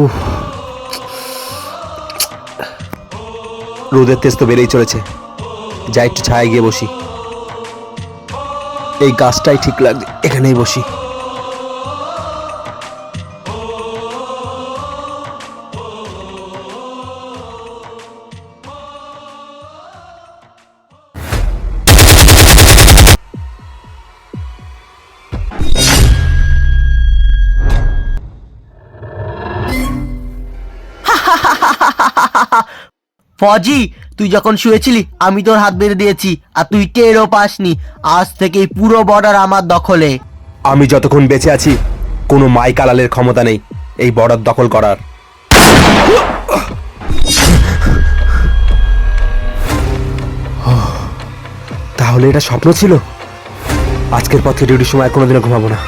উফ, রোদের তেজ তো বেড়েই চলেছে। যা একটু ছায়া গিয়ে বসি। এই গাছটাই ঠিক লাগছে, এখানেই বসি। ফজি, তুই যখন শুয়েছিলি আমি তোর হাত বেঁধে দিয়েছি আর তুই টেরও পাসনি। আজ থেকে এই পুরো বর্ডার আমার দখলে। আমি যতক্ষণ বেঁচে আছি কোনো মাইকালালের ক্ষমতা নেই এই বর্ডার দখল করার। তাহলে এটা স্বপ্ন ছিল? আজকের পর থেকে ডিউটির সময় কোনোদিনও ঘুমাবো না।